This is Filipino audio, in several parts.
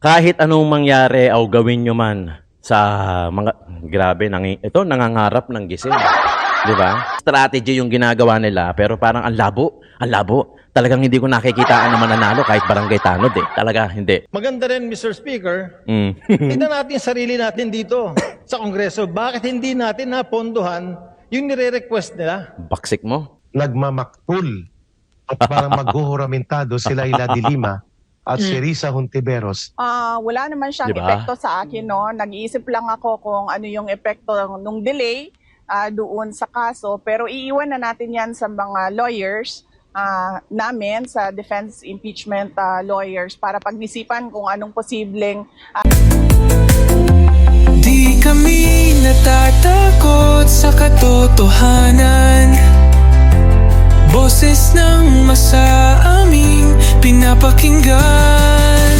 Kahit anong mangyari o gawin nyo man sa mga, grabe, ito, nangangarap ng gising. Di ba? Strategy yung ginagawa nila, pero parang ang labo, ang labo. Talagang hindi ko nakikitaan na mananalo kahit barangay tanod eh. Talaga, hindi. Maganda rin, Mr. Speaker, Mm. tignan natin yung sarili natin dito sa Kongreso. Bakit hindi natin napondohan yung nire-request nila? Baksik mo. Nagmamaktul at parang maghuhuramentado sila Ila de Lima at si Risa Hontiveros. Wala naman siyang Diba? epekto sa akin, no? Nag-iisip lang ako kung ano yung epekto nung delay doon sa kaso. Pero iiwan na natin yan sa mga lawyers namin, sa defense impeachment lawyers, para pag-isipan kung anong posibleng Di kami natatakot sa katotohanan. Boses ng masa aming pinapakinggan.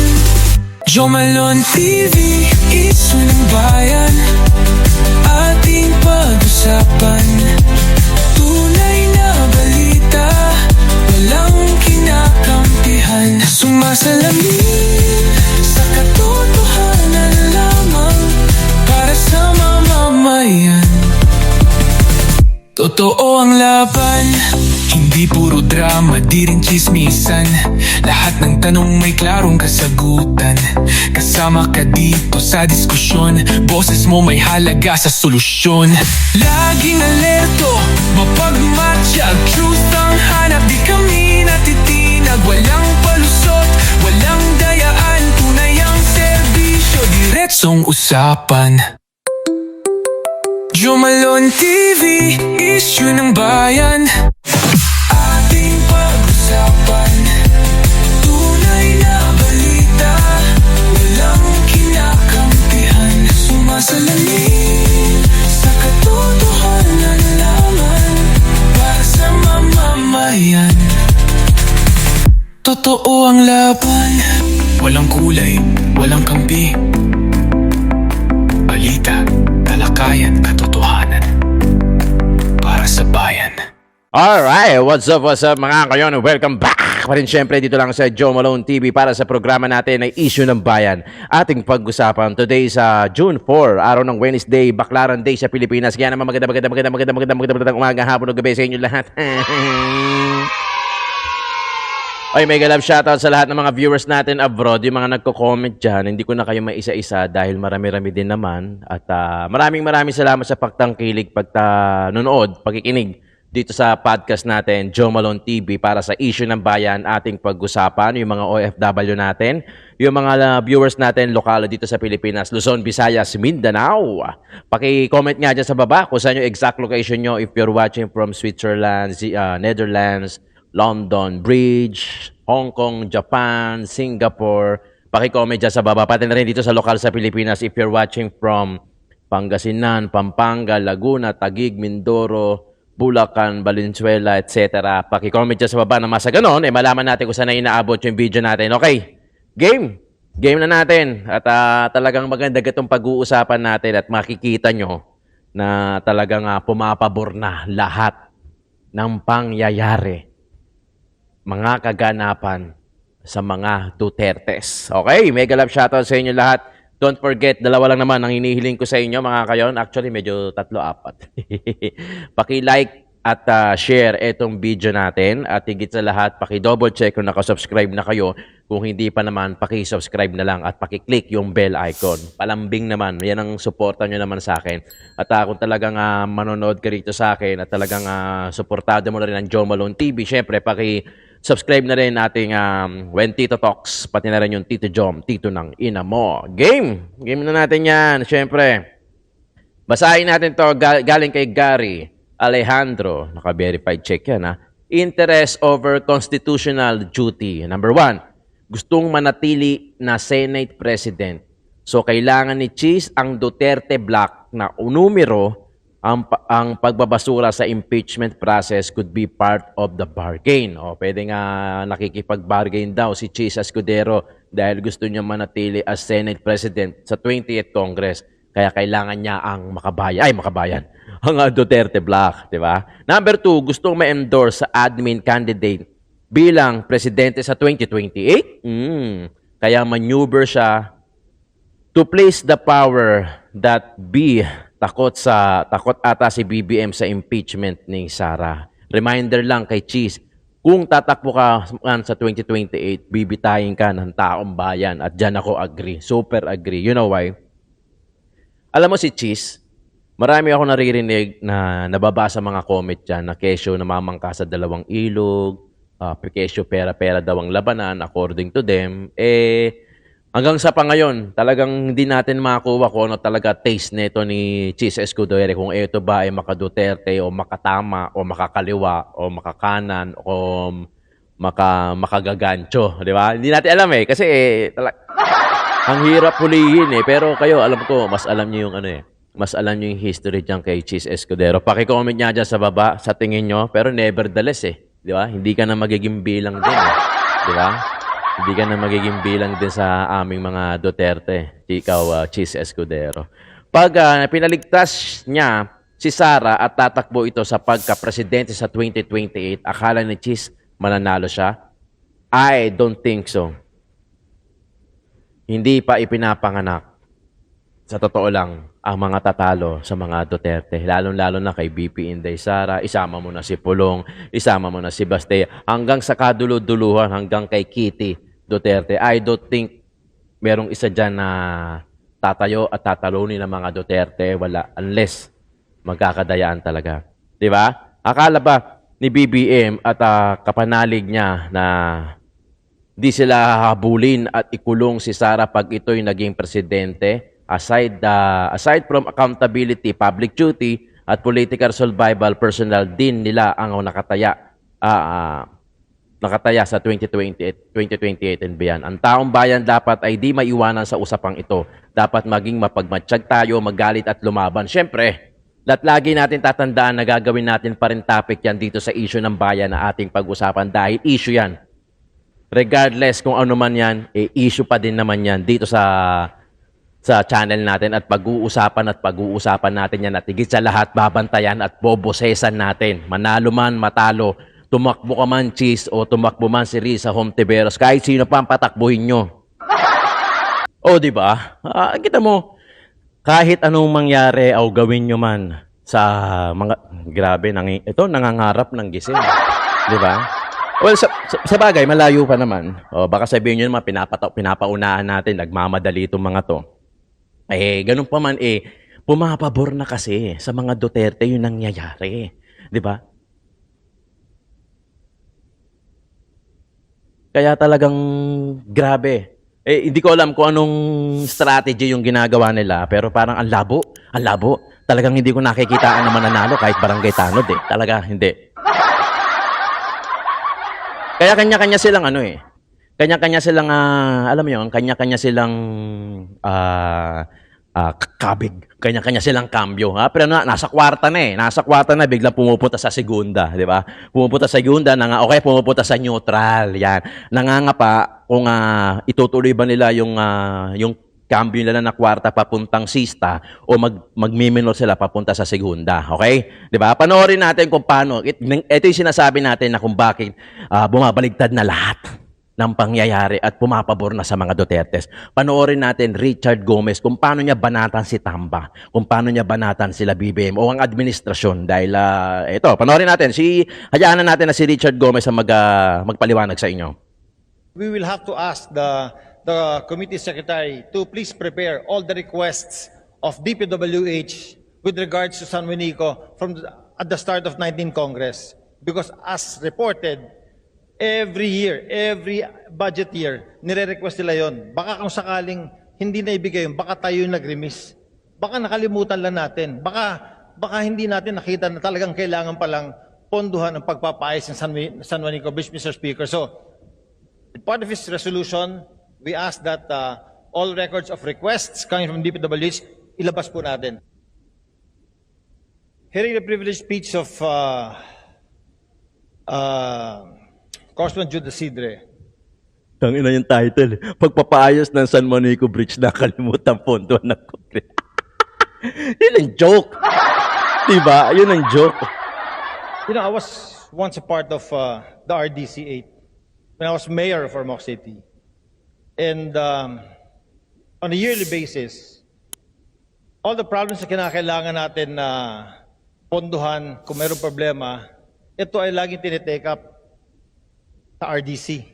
Jomalon TV, isu ng bayan. Ating pag-usapan. Tunay na balita, walang kinakampihan. Sumasalamin sa katotohanan lamang, para sa mamamayan. Totoo ang laban, hindi puro drama, di rin chismisan. Lahat ng tanong may klarong kasagutan. Kasama ka dito sa diskusyon, boses mo may halaga sa solusyon. Laging alerto, mapagmatsyag, truth ang hanap. Di kami natitinag, walang palusot, walang dayaan. Tunay ang serbisyo, diretsong usapan. Jomalon TV, issue ng bayan. Ating pag-usapan. Tunay na balita, walang kinakampihan. Sumasalamin sa katotohanan lamang, para sa mamamayan. Totoo ang laban, walang kulay, walang kampi. Balita, talakayan, katotohanan, para sa bayan. Alright, what's up mga kayon? Welcome back pa rin syempre dito lang sa Joe Malone TV para sa programa natin na Issue ng Bayan. Ating pag-usapan today sa June 4, araw ng Wednesday, Baklaran Day sa Pilipinas. Kaya naman magandang umaga, hapon o gabi sa inyo lahat. Ay, mega love shoutout sa lahat ng mga viewers natin abroad, yung mga nagko-comment dyan. Hindi ko na kayo maisa-isa dahil marami-rami din naman. At maraming salamat sa pagtangkilig, pagtanonood, pagkikinig dito sa podcast natin, Joe Malone TV, para sa Issue ng Bayan, ating pag-usapan, yung mga OFW natin, yung mga viewers natin lokal dito sa Pilipinas, Luzon, Visayas, Mindanao. Paki-comment nga dyan sa baba kung saan yung exact location nyo if you're watching from Switzerland, Netherlands, London Bridge, Hong Kong, Japan, Singapore. Paki-comment dyan sa baba. Pati na rin dito sa lokal sa Pilipinas if you're watching from Pangasinan, Pampanga, Laguna, Taguig, Mindoro, Bulacan, Valenzuela, etc. Paki-comment dyan sa baba na masa ganon, malaman natin kung saan na inaabot yung video natin. Okay, game! Game na natin. At talagang maganda itong pag-uusapan natin at makikita nyo na talagang pumapabor na lahat ng pangyayari, mga kaganapan sa mga Dutertes. Okay, mega love shoutout sa inyo lahat. Don't forget, dalawa lang naman ang hinihiling ko sa inyo mga kayon. Actually, medyo 3-4. Paki-like at share itong video natin. At higit sa lahat, paki-double check kung nakasubscribe na kayo. Kung hindi pa naman, paki-subscribe na lang at paki-click yung bell icon. Palambing naman. Yan ang suporta nyo naman sa akin. At kung talagang manonood ka rito sa akin at talagang suportado mo na rin ang Joe Malone TV, syempre, paki-subscribe na rin ating When Tito Talks, pati na rin yung Tito Jom, Tito ng Ina Mo. Game! Game na natin yan, syempre. Basahin natin to galing kay Gary Alejandro. Naka-verified check yan, ha? Interest over constitutional duty. Number 1, gustong manatili na Senate President. So, kailangan ni Cheese ang Duterte Block na numero ang pagbabasura sa impeachment process could be part of the bargain. O, pwede nga nakikipag-bargain daw si Cheese Escudero dahil gusto niya manatili as Senate President sa 20th Congress. Kaya kailangan niya ang makabayan, ang Duterte Block, di ba? Number 2, gustong ma-endorse sa admin candidate bilang presidente sa 2028. Kaya maneuver siya to place the power that takot ata si BBM sa impeachment ni Sara. Reminder lang kay Cheese, kung tatakbo ka man sa 2028, bibitayin ka ng taong bayan at dyan ako agree. Super agree. You know why? Alam mo si Cheese, marami ako naririnig na nababasa mga comment dyan na kesyo namamangka sa dalawang ilog, kesyo pera-pera daw ang labanan according to them. Hanggang sa pa ngayon, talagang hindi natin makakuha kung ano talaga taste nito ni Cheese Escudero, kung ito ba ay maka-Duterte o makatama o makakaliwa o makakanan o makagagancho, di ba? Hindi natin alam kasi ang hirap hulihin pero kayo, alam ko, mas alam niyo yung mas alam niyo yung history diyan kay Cheese Escudero. Paki-comment niya dyan sa baba sa tingin niyo, pero nevertheless di ba? Hindi ka na magiging bilang din, di ba? Hindi ka na magiging bilang din sa aming mga Duterte, ikaw, Cheese Escudero. Pag pinaligtas niya si Sara at tatakbo ito sa pagka-presidente sa 2028, akala ni Cheese mananalo siya? I don't think so. Hindi pa ipinapanganak. Sa totoo lang, ang mga tatalo sa mga Duterte, lalong-lalo na kay BP Inday Sara, isama mo na si Pulong, isama mo na si Bastea, hanggang sa kaduluduluhan, hanggang kay Kitty Duterte. I don't think merong isa dyan na tatayo at tatalunin ng mga Duterte. Wala, unless magkakadayaan talaga. Di ba? Akala ba ni BBM at kapanalig niya na di sila habulin at ikulong si Sara pag ito'y naging presidente? Aside from accountability, public duty, at political survival, personal din nila ang nakataya sa 2028 and beyond. Ang taong bayan dapat ay di maiwanan sa usapang ito. Dapat maging mapagmatsyag tayo, magalit at lumaban. Siyempre, lagi natin tatandaan na gagawin natin pa rin topic yan dito sa issue ng bayan na ating pag-usapan dahil issue yan. Regardless kung ano man yan, issue pa din naman yan dito sa channel natin at pag-uusapan natin yan at higit sa lahat babantayan at bobosesan natin. Manalo man, matalo, tumakbo ka man, Cheese, o tumakbo man si Risa Hontiveros, kahit sino pa ang patakbuhin nyo. O, di ba? Kita mo, kahit anong mangyari o gawin nyo man sa mga, grabe, nangangarap ng gising. Di ba? Well, sa bagay, malayo pa naman. O, baka sabihin nyo naman, pinapaunahan natin, nagmamadali itong mga to. Ganun pa man, pumapabor na kasi sa mga Duterte yung nangyayari. Di ba? Kaya talagang grabe. Hindi ko alam kung anong strategy yung ginagawa nila, pero parang ang labo. Talagang hindi ko nakikitaan na mananalo kahit barangay tanod Talaga, hindi. Kaya kanya-kanya silang kanya-kanya silang, alam mo yun, kanya-kanya silang kabig. Kanya-kanya silang kambyo. Pero nasa kwarta na biglang pumupunta sa segunda, di ba? Pumupunta sa segunda, okay, pumupunta sa neutral, yan. Nangangapa kung itutuloy ba nila yung kambyo nila na kwarta papuntang sista o magmiminor sila papunta sa segunda, okay? Di ba? Panoorin natin kung paano. Ito yung sinasabi natin na kung bakit bumabaligtad na lahat ng pangyayari at pumapabor na sa mga Dutertes. Panoorin natin Richard Gomez kung paano niya banatan si Tamba, kung paano niya banatan sila BBM o ang administrasyon. Dahil ito, panoorin natin. Hayaan na natin na si Richard Gomez ang magpaliwanag sa inyo. We will have to ask the committee secretary to please prepare all the requests of DPWH with regards to San Juanico at the start of 19th Congress. Because as reported, every year, every budget year, nire-request nila yon. Baka kung sakaling hindi na ibigay yun, baka tayo yung nag-remiss. Baka nakalimutan lang natin. Baka hindi natin nakita na talagang kailangan palang ponduhan ang pagpapaayos ng San Juanico Bridge, Mr. Speaker. So, part of his resolution, we ask that all records of requests coming from DPWH, ilabas po natin. Hearing the privileged speech of Congressman Jude Isidre. Tangina yung title. Pagpapaayos ng San Juanico Bridge na kalimutan pondo ng Congress. Yun ang joke. Diba? Yun ang joke. You know, I was once a part of the RDC 8 when I was mayor of Ormoc City. And on a yearly basis, all the problems na kinakailangan natin na ponduhan kung mayroong problema, ito ay laging tinitake up sa RDC.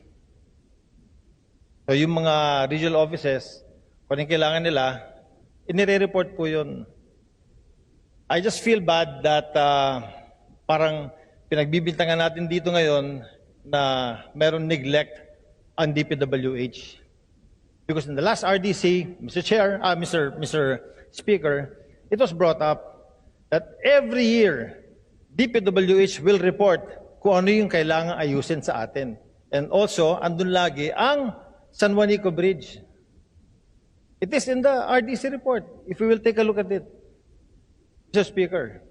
So yung mga regional offices, kung anong kailangan nila, inire-report po yun. I just feel bad that parang pinagbibintangan natin dito ngayon na meron neglect ang DPWH. Because in the last RDC, Mr. Speaker, it was brought up that every year, DPWH will report kung ano yung kailangan ayusin sa atin. And also, andun lagi ang San Juanico Bridge. It is in the RDC report, if we will take a look at it, Mr. Speaker.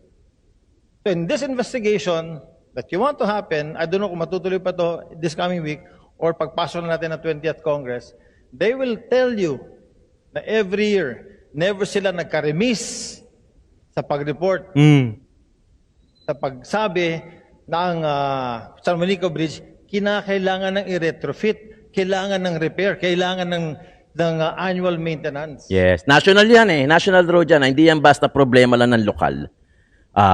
So in this investigation that you want to happen, I don't know kung matutuloy pa to this coming week or pagpasok na natin ng 20th Congress, they will tell you na every year, never sila nagka-remiss sa pag-report, sa pagsabi na ang San Juanico Bridge, kinakailangan ng i-retrofit, kailangan ng repair, kailangan ng annual maintenance. Yes, national yan eh. National road yan. Hindi yan basta problema lang ng lokal.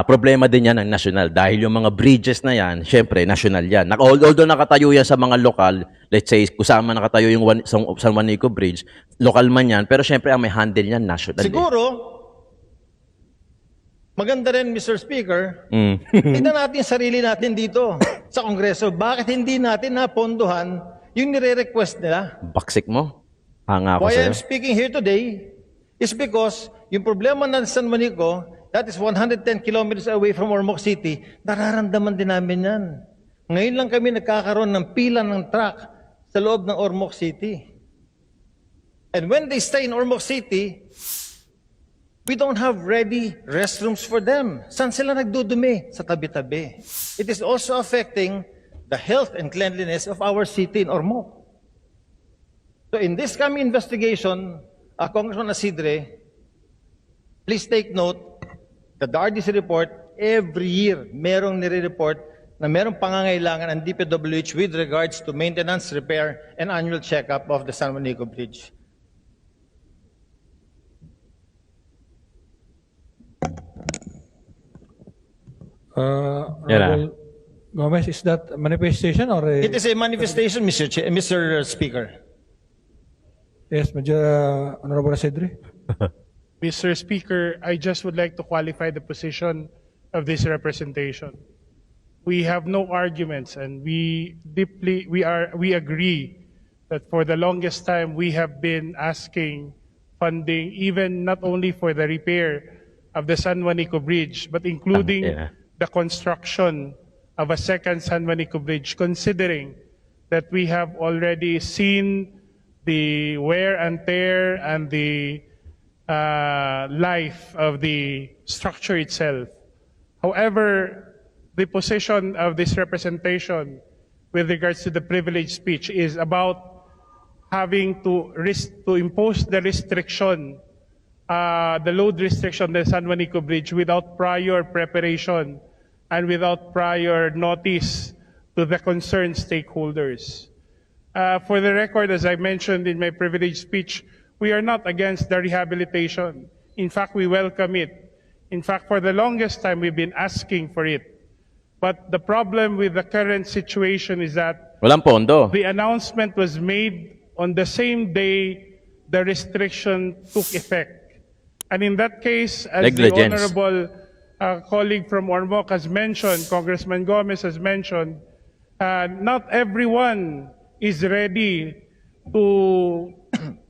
Problema din yan ng national. Dahil yung mga bridges na yan, syempre, national yan. Although nakatayo yan sa mga lokal, let's say, kusama nakatayo yung San Juanico Bridge, lokal man yan, pero syempre, ang may handle yan, national. Siguro, maganda rin, Mr. Speaker, tignan natin sarili natin dito sa Kongreso. Bakit hindi natin napondohan yung nire-request nila? Baksik mo. Hanga ako Why sa'yo. I'm speaking here today is because yung problema ng San Juanico, that is 110 kilometers away from Ormoc City, nararamdaman din namin yan. Ngayon lang kami nagkakaroon ng pila ng truck sa loob ng Ormoc City. And when they stay in Ormoc City, we don't have ready restrooms for them. Saan sila nagdudumi? Sa tabi-tabi. It is also affecting the health and cleanliness of our city in Ormoc. So in this coming investigation, Congressman Asidre, please take note that the RDC report, every year, merong nire-report na merong pangangailangan ang DPWH with regards to maintenance, repair, and annual checkup of the San Juanico Bridge. Honorable Gomez, is that a manifestation or a... It is a manifestation, Mr. Speaker. Yes, Honorable Asedre. Mr. Speaker, I just would like to qualify the position of this representation. We have no arguments, and we agree that for the longest time we have been asking funding, even not only for the repair of the San Juanico Bridge, but including the construction of a second San Juanico Bridge, considering that we have already seen the wear and tear and the life of the structure itself. However, the position of this representation with regards to the privileged speech is about having to impose the restriction, the load restriction, the San Juanico Bridge without prior preparation and without prior notice to the concerned stakeholders. For the record, as I mentioned in my privileged speech, we are not against the rehabilitation. In fact, we welcome it. In fact, for the longest time, we've been asking for it. But the problem with the current situation is that Walang pondo. the announcement was made on the same day the restriction took effect. And in that case, as Negligence. the honorable colleague from Ormoc has mentioned, Congressman Gomez has mentioned, not everyone is ready to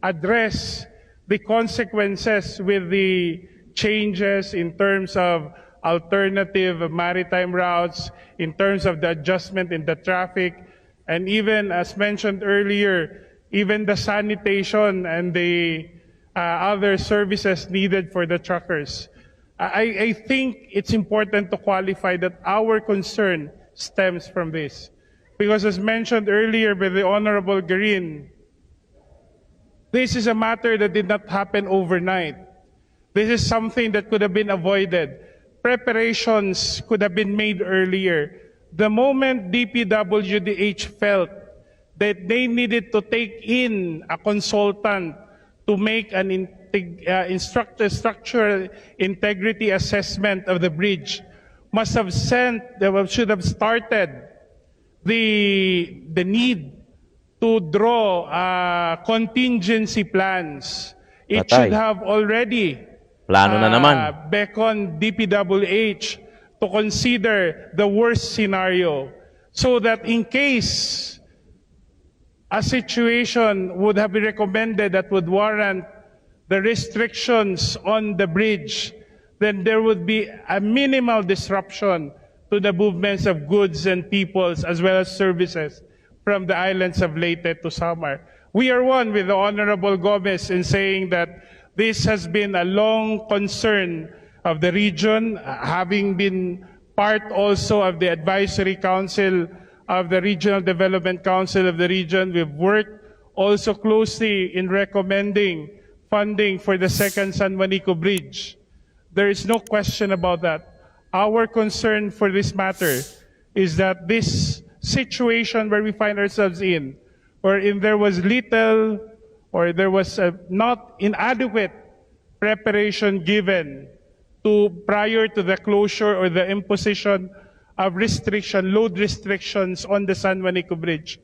address the consequences with the changes in terms of alternative maritime routes, in terms of the adjustment in the traffic, and even, as mentioned earlier, even the sanitation and the other services needed for the truckers. I think it's important to qualify that our concern stems from this. Because as mentioned earlier by the Honorable Garin, this is a matter that did not happen overnight. This is something that could have been avoided. Preparations could have been made earlier. The moment DPWDH felt that they needed to take in a consultant to make an structural integrity assessment of the bridge should have started the need to draw contingency plans. It Patay. should have already Plano na naman. beckon DPWH to consider the worst scenario so that in case a situation would have been recommended that would warrant the restrictions on the bridge, then there would be a minimal disruption to the movements of goods and peoples as well as services from the islands of Leyte to Samar. We are one with the Honorable Gomez in saying that this has been a long concern of the region, having been part also of the Advisory Council of the Regional Development Council of the region. We've worked also closely in recommending funding for the second San Juanico Bridge. There is no question about that. Our concern for this matter is that this situation where we find ourselves in, wherein there was little or there was not inadequate preparation given prior to the closure or the imposition of load restrictions on the San Juanico Bridge,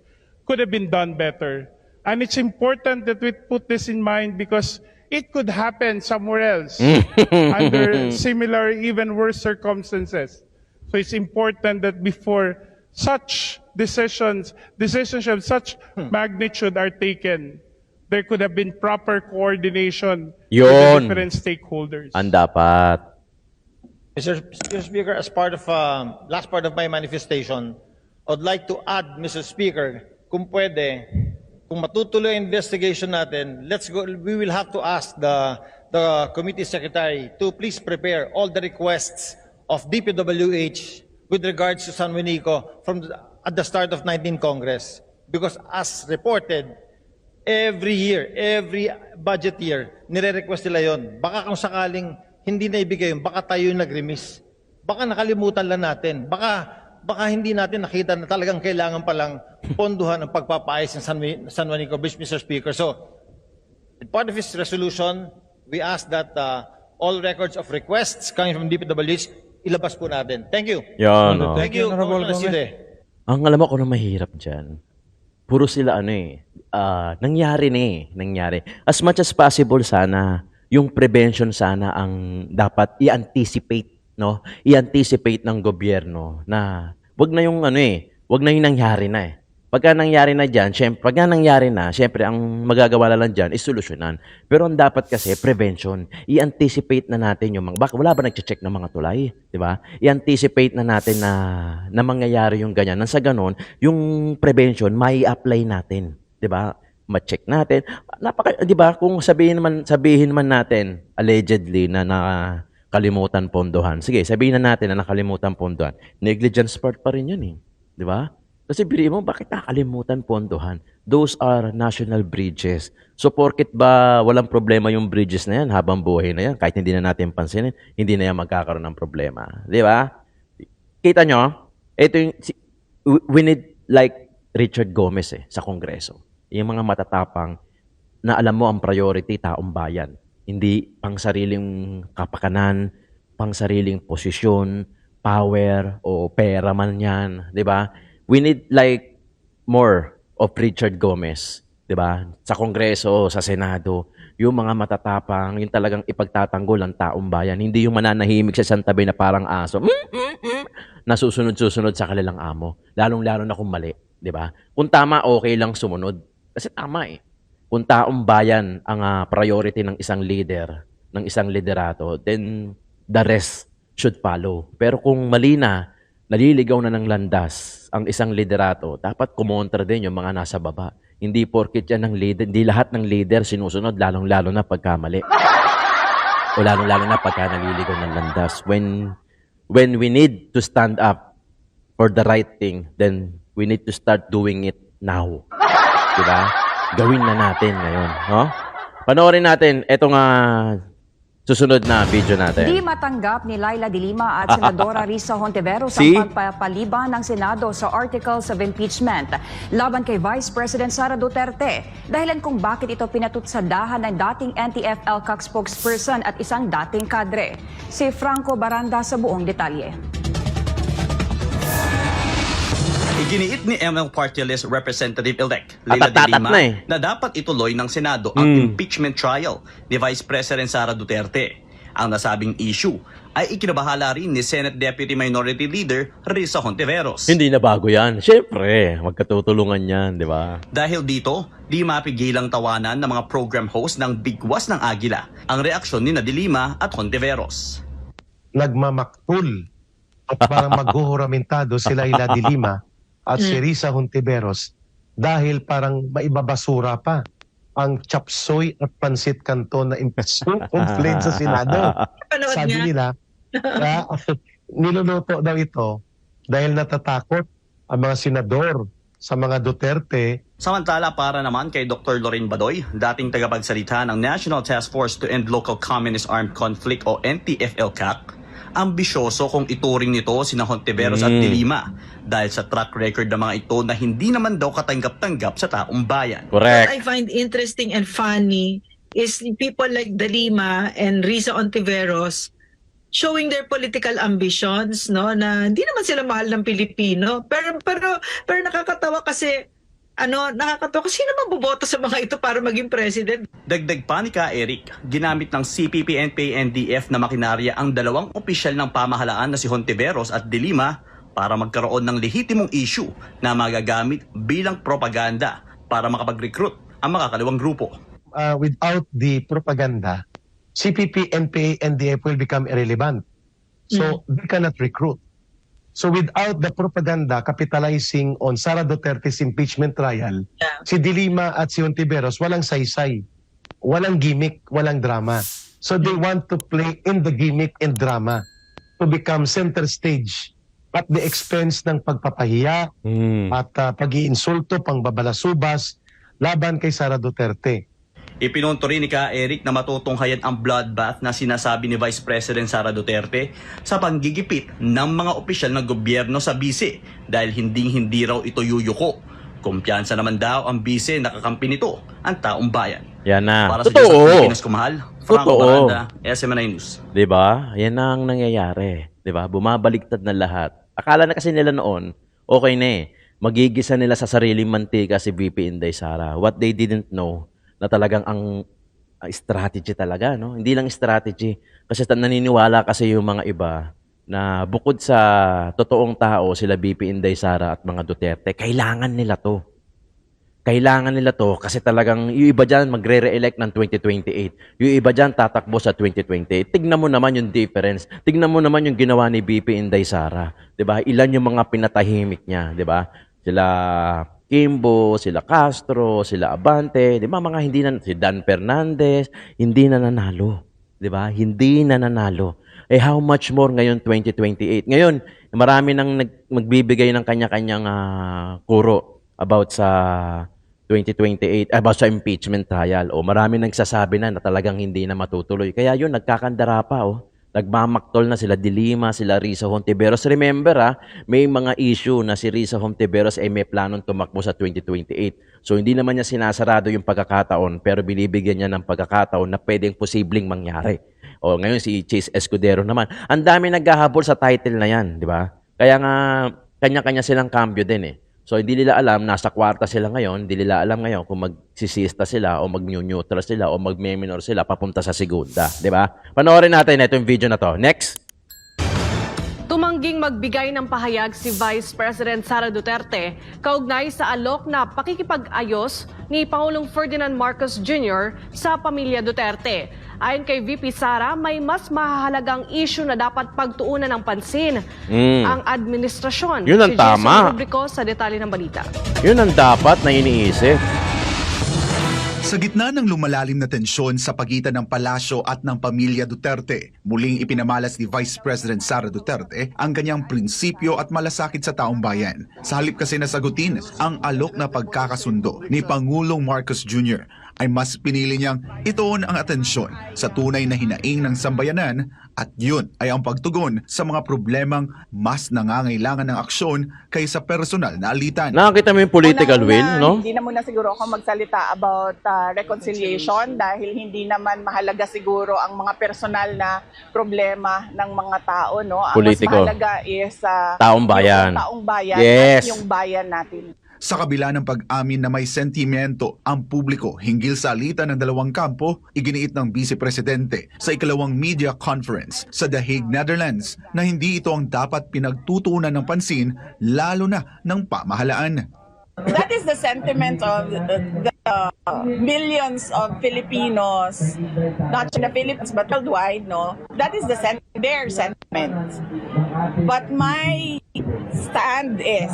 could have been done better. And it's important that we put this in mind because it could happen somewhere else under similar, even worse circumstances. So it's important that before such decisions of such magnitude are taken, there could have been proper coordination with the Yun. different stakeholders. Ang dapat. Mr. Speaker, as part of last part of my manifestation, I'd like to add, Mr. Speaker, kung pwede, kung matutuloy ang investigation natin, we will have to ask the committee secretary to please prepare all the requests of DPWH with regards to San Juanico at the start of 19 Congress. Because as reported, every year, every budget year, nire-request nila yon. Baka kung sakaling hindi na ibigay yun, baka tayo yung nag-remiss. Baka nakalimutan lang natin. Baka hindi natin nakita na talagang kailangan palang ponduhan ang pagpapaayos ng San Juanico Bridge, Mr. Speaker. So, in part of his resolution, we ask that all records of requests coming from DPWH, ilabas po natin. Thank you. Yan, oh. Thank you, Honorable Congressman Gomez. Side. Ang alam mo kung ano mahirap dyan, puro sila nangyari. As much as possible sana, yung prevention sana ang dapat i-anticipate, no? I-anticipate ng gobyerno na wag na yung nangyari na eh. Pagka nangyari na dyan, syempre ang magagawa na lang dyan is solusyonan. Pero ang dapat kasi, prevention. I-anticipate na natin yung baka wala ba nag-check ng mga tulay? Di ba? I-anticipate na natin na mangyayari yung ganyan. Nang sa ganon, yung prevention, mai-apply natin. Di ba? Ma-check natin. Di ba? Kung sabihin man natin, allegedly, na nakalimutan pondohan. Sige, sabihin na natin na nakalimutan pondohan. Negligence part pa rin yan eh. Di ba? Kasi bili mo, bakit nakalimutan pondohan? Those are national bridges. So, porket ba walang problema yung bridges na yan habang buhay na yan, kahit hindi na natin pansinin, hindi na yan magkakaroon ng problema. Di ba? Kita nyo? Ito yung, we need like Richard Gomez sa Kongreso. Yung mga matatapang na alam mo ang priority, taong bayan. Hindi pang sariling kapakanan, pang sariling posisyon, power, o pera man yan. Di ba? We need like more of Richard Gomez, 'di ba? Sa Kongreso, sa Senado, yung mga matatapang, yung talagang ipagtatanggol ang taong bayan, hindi yung mananahimik sa isang tabi na parang aso, nasusunod-susunod sa kanilang amo. Lalong-lalo na kung mali, 'di ba? Kung tama, okay lang sumunod. Kasi tama eh. Kung taong bayan ang priority ng isang leader, ng isang liderato, then the rest should follow. Pero kung mali na, naliligaw na ng landas ang isang liderato, dapat kumontra din yung mga nasa baba. Hindi porkit yan ng leader, hindi lahat ng leader sinusunod, lalong-lalo na pagkamali. O lalong-lalo na pagka naliligaw ng landas. When we need to stand up for the right thing, then we need to start doing it now. Diba? Gawin na natin ngayon. No? Panoorin natin itong susunod na video Di natin. matanggap ni Laila de Lima at Senadora Risa Hontiveros See? ang pagpapaliban ng Senado sa articles of impeachment laban kay Vice President Sara Duterte. Dahilan kung bakit ito pinatutsadahan ng dating NTF-ELCAC spokesperson at isang dating kadre. Si Franco Baranda sa buong detalye. Iginiit ni ML Party List Representative-elect Leila de Atatat Lima na eh. na dapat ituloy ng Senado ang impeachment trial ni Vice President Sara Duterte. Ang nasabing issue ay ikinabahala rin ni Senate Deputy Minority Leader Risa Hontiveros. Hindi na bago yan. Siyempre, magkatutulungan yan, di ba? Dahil dito, di mapigilang tawanan ng mga program host ng Bigwas ng Agila ang reaksyon ni De Lima at Hontiveros. Nagmamaktul at parang maghuhuramentado si Laila de Lima at si Risa Hontiveros dahil parang maibabasura pa ang chapsoy at pansit canton na impeachment complaint sa Senado. Sabi nila, na, niluluto daw ito dahil natatakot ang mga senador sa mga Duterte. Samantala para naman kay Dr. Lorin Badoy, dating tagapagsalita ng National Task Force to End Local Communist Armed Conflict o NTF-ELCAC, ambisyoso kung ituring nito sina Hontiveros at De Lima dahil sa track record ng mga ito na hindi naman daw katanggap-tanggap sa taong bayan. Correct. What I find interesting and funny is people like De Lima and Risa Hontiveros showing their political ambitions, no, na hindi naman sila mahal ng Pilipino, pero nakakatawa kasi sino maboboto sa mga ito para maging president? Dagdag pa ni Ka Eric, ginamit ng CPP, NPA, NDF na makinarya ang dalawang opisyal ng pamahalaan na si Hontiveros at De Lima para magkaroon ng lehitimong issue na magagamit bilang propaganda para makapag-recruit ang makakaliwang grupo. Without the propaganda, CPP, NPA, NDF will become irrelevant. So they cannot recruit. So without the propaganda capitalizing on Sara Duterte's impeachment trial, si De Lima at si Hontiveros walang saysay, walang gimmick, walang drama. So they want to play in the gimmick and drama to become center stage at the expense ng pagpapahiya at pag-iinsulto, pangbabalasubas laban kay Sara Duterte. Ipinunto rin ni Ka Eric na matutunghayan ang bloodbath na sinasabi ni Vice President Sara Duterte sa panggigipit ng mga opisyal ng gobyerno sa bise dahil hindi raw ito yuyuko. Kumpiyansa naman daw ang bise na kakampi nito ang taong bayan. Yan na. Para sa Totoo. Diyos at Pilipinas kumahal, Franco Totoo. Baranda, SMNI News. Di ba? Yan na ang nangyayari. Di ba? Bumabaliktad na lahat. Akala na kasi nila noon, okay na eh. Magigisa nila sa sariling mantika si VP Inday Sara. What they didn't know, na talagang ang strategy talaga, no? Hindi lang strategy. Kasi naniniwala kasi yung mga iba na bukod sa totoong tao, sila VP Inday Sara at mga Duterte, kailangan nila to. Kailangan nila to kasi talagang yung iba dyan magre-re-elect ng 2028. Yung iba dyan tatakbo sa 2028. Tignan mo naman yung difference. Tignan mo naman yung ginawa ni VP Inday Sara. 'Di ba? Ilan yung mga pinatahimik niya, 'di ba? Sila Kimbo, sila Castro, sila Abante, 'di ba? Mga hindi na si Dan Fernandez, hindi na nanalo, 'di ba? Hindi na nanalo. Eh how much more ngayon 2028? Ngayon, marami nang magbibigay ng kanya-kanyang kuro about sa 2028, about sa impeachment trial. O marami nagsasabi na talagang hindi na matutuloy. Kaya yun, nagkakandara pa. Nagmamaktol na sila De Lima, sila Risa Hontiveros. Remember, may mga issue na si Risa Hontiveros ay may planong tumakbo sa 2028. So hindi naman niya sinasarado yung pagkakataon, pero binibigyan niya ng pagkakataon na pwedeng posibleng mangyari. O ngayon si Chase Escudero naman. Ang dami naghahabol sa title na yan, di ba? Kaya nga, kanya-kanya silang cambio din eh. So, hindi nila alam, nasa kwarta sila ngayon, hindi nila alam ngayon kung magsisista sila o mag-neutral sila o mag-minor sila papunta sa segunda. Di ba? Panoorin natin itong video na to. Next! Tumangging magbigay ng pahayag si Vice President Sara Duterte kaugnay sa alok na pakikipag-ayos ni Pangulong Ferdinand Marcos Jr. sa pamilya Duterte. Ayon kay VP Sara, may mas mahalagang issue na dapat pagtuunan ng pansin ang administrasyon. Yun ang si Jason tama. Rubrico sa detalye ng balita. Yun ang dapat na iniisip. Sa gitna ng lumalalim na tensyon sa pagitan ng palasyo at ng pamilya Duterte, muling ipinamalas ni Vice President Sara Duterte ang kanyang prinsipyo at malasakit sa taong bayan. Sa halip kasi na sagutin ang alok na pagkakasundo ni Pangulong Marcos Jr., ay mas pinili niyang ituon ang atensyon sa tunay na hinaing ng sambayanan at yun ay ang pagtugon sa mga problemang mas nangangailangan ng aksyon kaysa personal na alitan. Nakakita mo yung political will, Una-una, no? Hindi na muna siguro ako magsalita about reconciliation dahil hindi naman mahalaga siguro ang mga personal na problema ng mga tao, no? Ang Politiko. mas mahalaga is Taong bayan. yung taong bayan Yes. at yung bayan natin. Sa kabila ng pag-amin na may sentimento ang publiko hinggil sa alitan ng dalawang kampo, iginiit ng Vice Presidente sa ikalawang media conference sa The Hague, Netherlands na hindi ito ang dapat pinagtutuunan ng pansin lalo na ng pamahalaan. That is the sentiment of the millions of Filipinos, not in the Philippines but worldwide, no? That is their sentiment. But my stand is,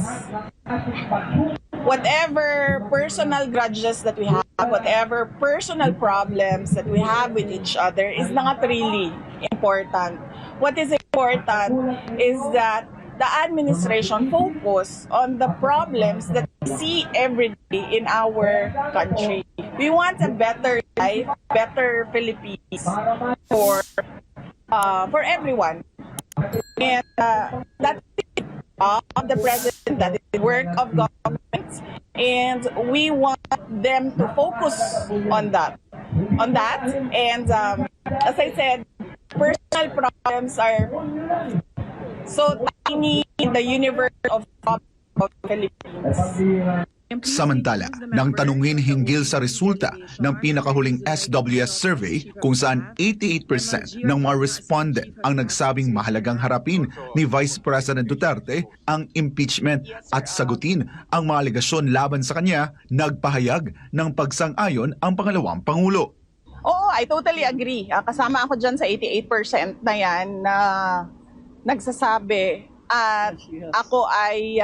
whatever personal grudges that we have, whatever personal problems that we have with each other is not really important. What is important is that the administration focus on the problems that we see every day in our country. We want a better life, better Philippines for everyone. And that's the job of the president, that is the work of government, and we want them to focus on that. And as I said, personal problems are so tiny in the universe of Philippines. Samantala, nang tanungin hinggil sa resulta ng pinakahuling SWS survey kung saan 88% ng mga respondent ang nagsabing mahalagang harapin ni Vice President Duterte ang impeachment at sagutin ang mga alegasyon laban sa kanya, nagpahayag ng pagsang-ayon ang pangalawang Pangulo. Oo, I totally agree. Kasama ako dyan sa 88% na yan na nagsasabi at ako ay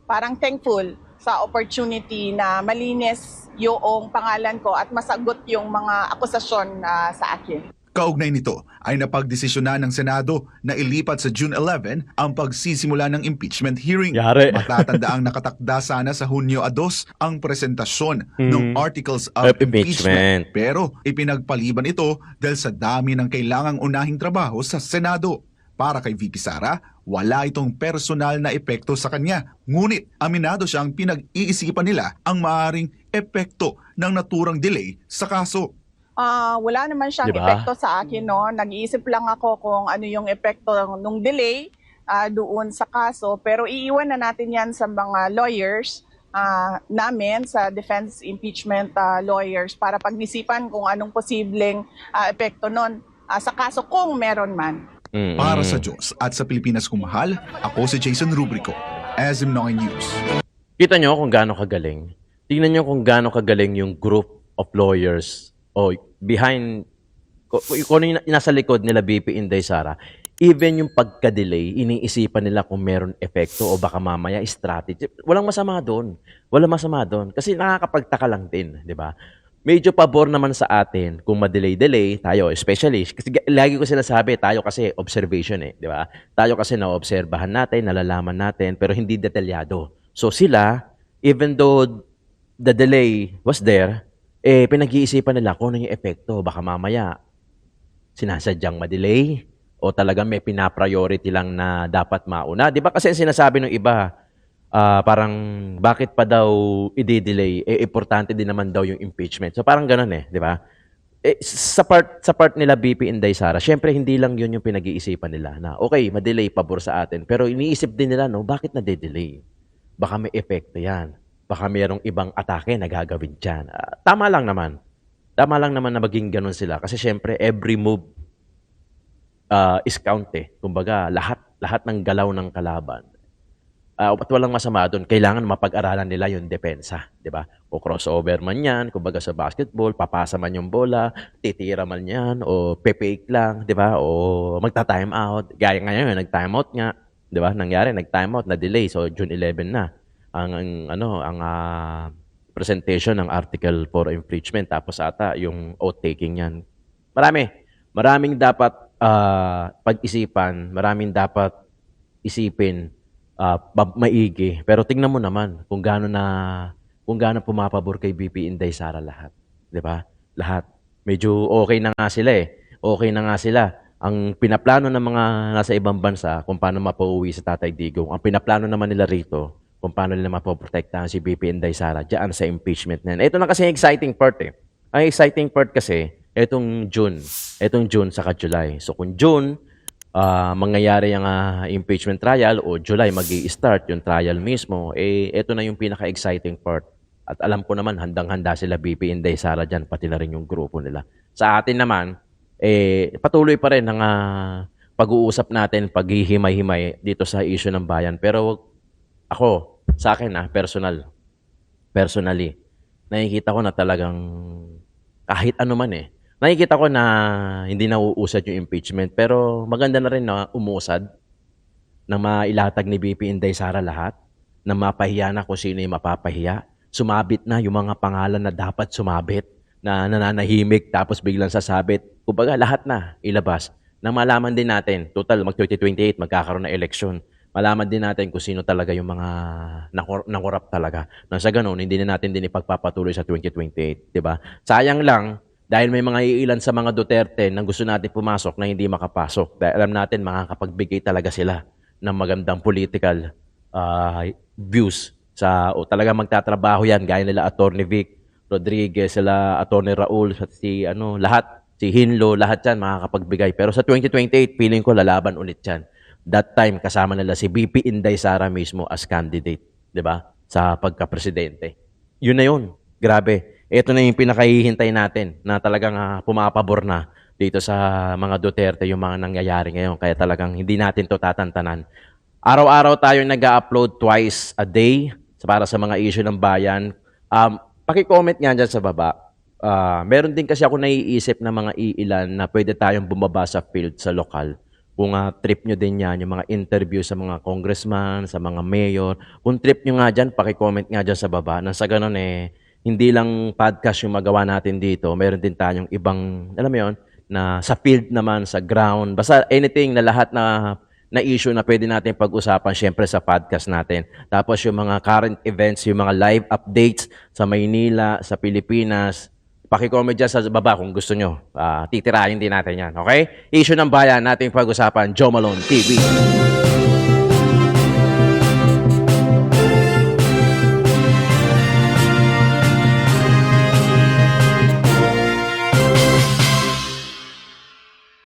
parang thankful sa opportunity na malinis yung pangalan ko at masagot yung mga akusasyon sa akin. Kaugnay nito ay napagdesisyonan ng Senado na ilipat sa June 11 ang pagsisimula ng impeachment hearing. Yari. Matatandaang nakatakda sana sa Hunyo 2 ang presentasyon ng Articles of Impeachment. Impeachment. Pero ipinagpaliban ito dahil sa dami ng kailangang unahing trabaho sa Senado. Para kay VP Sara, wala itong personal na epekto sa kanya. Ngunit aminado siyang pinag-iisipan nila ang maaaring epekto ng naturang delay sa kaso. Wala naman siyang Diba? epekto sa akin, no? Nag-iisip lang ako kung ano yung epekto ng delay doon sa kaso. Pero iiwan na natin yan sa mga lawyers namin, sa defense impeachment lawyers, para pag-isipan kung anong posibleng epekto nun sa kaso kung meron man. Para sa Diyos at sa Pilipinas kung mahal, ako si Jason Rubrico, SM9 News. Kita nyo kung gaano kagaling. Tingnan nyo kung gaano kagaling yung group of lawyers o behind, kung ano yung nasa likod nila BP Inday Sara. Even yung pagka-delay, iniisipan nila kung meron epekto o baka mamaya strategy. Walang masama doon. Walang masama doon. Kasi nakakapagtaka lang din, di ba? Medyo pabor naman sa atin kung ma-delay-delay tayo, especially, kasi lagi ko sinasabi, tayo kasi observation di ba? Tayo kasi na-obserbahan natin, nalalaman natin, pero hindi detalyado. So sila, even though the delay was there, pinag-iisipan nila kung ano yung epekto. Baka mamaya, sinasadyang ma-delay, o talagang may pina-priority lang na dapat mauna. Di ba kasi sinasabi ng iba, parang bakit pa daw i-delay? Importante din naman daw yung impeachment. So parang ganun di ba? Sa part nila BP Inday Sara, syempre hindi lang yun yung pinag-iisipan nila na okay, ma-delay pabor sa atin. Pero iniisip din nila, no, bakit na-delay? Baka may epekto yan. Baka mayroong ibang atake na gagawin dyan. Tama lang naman. Tama lang naman na maging ganun sila. Kasi syempre, every move is count Kumbaga, lahat ng galaw ng kalaban. At walang masama doon, kailangan mapag-aralan nila yung depensa, di ba? O crossover man yan, kumbaga sa basketball, papasa man yung bola, titira man yan, o pe-fake lang, di ba? O magta-time out. Gaya ngayon, nag-time out nga, di ba? Nangyari, nag-time out, na-delay, so June 11 na. Ang presentation ng article for impeachment, tapos ata yung oath-taking yan. Maraming dapat pag-isipan, maraming dapat isipin, maigi. Pero tingnan mo naman kung gaano na kung gaano pumapabor kay VP Inday Sara lahat. 'Di ba? Lahat. Medyo okay na nga sila eh. Okay na nga sila. Ang pinaplano ng mga nasa ibang bansa kung paano mapauwi sa Tatay Digong, ang pinaplano naman nila rito kung paano nila mapoprotektahan si VP Inday Sara diyan sa impeachment na yan. Ito na kasi yung exciting part eh. Ang exciting part kasi, etong June saka July. So kung June, mangyayari ang impeachment trial o July magi-start yung trial mismo, eh ito na yung pinaka-exciting part. At alam ko naman, handang-handa sila VP Inday Sara dyan, pati na rin yung grupo nila. Sa atin naman, patuloy pa rin ang pag-uusap natin, paghihimay-himay dito sa issue ng bayan. Pero ako, sa akin personally, nakikita ko na talagang kahit ano man nakikita ko na hindi na uusad yung impeachment. Pero maganda na rin na umusad na mailatag ni VP Inday Sara lahat, na mapahiya na kung sino yung mapapahiya. Sumabit na yung mga pangalan na dapat sumabit, na nananahimik tapos biglang sasabit. Kumbaga lahat na ilabas. Nang malaman din natin, total mag-2028, magkakaroon na eleksyon. Malaman din natin kung sino talaga yung mga nakorap talaga. Nang sa ganun, hindi na natin din ipagpapatuloy sa 2028. Diba? Sayang lang, dahil may mga iilan sa mga Duterte na gusto natin pumasok na hindi makapasok. Dahil alam natin, makakapagbigay talaga sila ng magandang political views o talaga magtatrabaho yan, gaya nila Attorney Vic Rodriguez, sila Attorney Raul, lahat, si Hinlo, lahat yan makakapagbigay. Pero sa 2028, feeling ko lalaban ulit yan. That time, kasama nila si VP Inday Sara mismo as candidate, di ba? Sa pagka-presidente. Yun na yun. Grabe. Ito na yung pinakahihintay natin na talagang pumapabor na dito sa mga Duterte yung mga nangyayari ngayon. Kaya talagang hindi natin to tatantanan. Araw-araw tayo nag-upload twice a day para sa mga issue ng bayan. Paki-comment nga dyan sa baba. Meron din kasi ako naiisip na mga iilan na pwede tayong bumaba sa field sa lokal. Kung trip nyo din yan, yung mga interview sa mga congressman, sa mga mayor. Kung trip nyo nga dyan, paki-comment nga dyan sa baba. Nang sa ganun hindi lang podcast yung magawa natin dito. Meron din tayong ibang, alam mo yun, na sa field naman, sa ground. Basta anything na lahat na issue na pwede natin pag-usapan syempre sa podcast natin. Tapos yung mga current events, yung mga live updates sa Maynila, sa Pilipinas, paki-comment dyan sa baba kung gusto nyo. Titirahin din natin yan, okay? Issue ng bayan nating pag-usapan, Joe Malone TV.